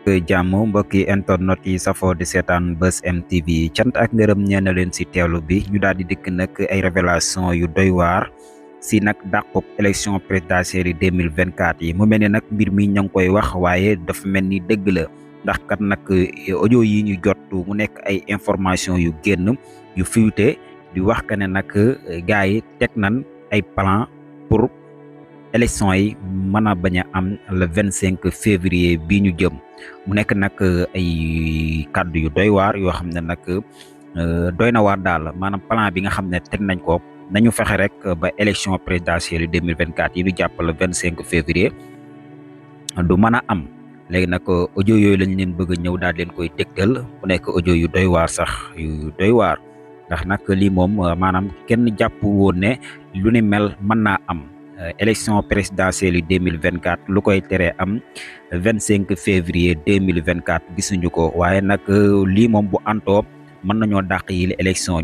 jàmm mbokki internet yi safoo di seetaan Buzz M TV cant ak ngërëm ñeena leen si teewlu bi ñu daal di dikk nag ay révélation yu doy waar si nag dàqub élection présidentielle yi 2024 yi mu mel ni nag mbir mi ña ngi koy wax waaye dafa mel ni dëgg la ndax kat nag audio yi ñu jot mu nekk ay information yu génn yu fuité di wax que ne nag gars yi teg nañ ay plan pour élection yi mën a bañ a am le 25 février bii ñu jëm mu nekk nag ay kàddu yu doy waar yoo xam ne nag doy na waar daal maanaam plan bi nga xam ne teg nañ ko nañu fexe rek ba élection présidentielle yi 2024 yi ñu jàpp le 25 février du mën a am léegi nag audio yooyu lañ leen bëgg a ñëw daal leen koy dégtal mu nekk audio yu doy waar sax yu doy waar ndax nag lii moom maanaam kenn jàpp woon ne lu ni mel mën naa am. Élection présidentielle yi 2024 lu koy teree am 25 février 2024 gisuñu ko waaye nag lii moom bu antoo mën nañoo dàq yi élection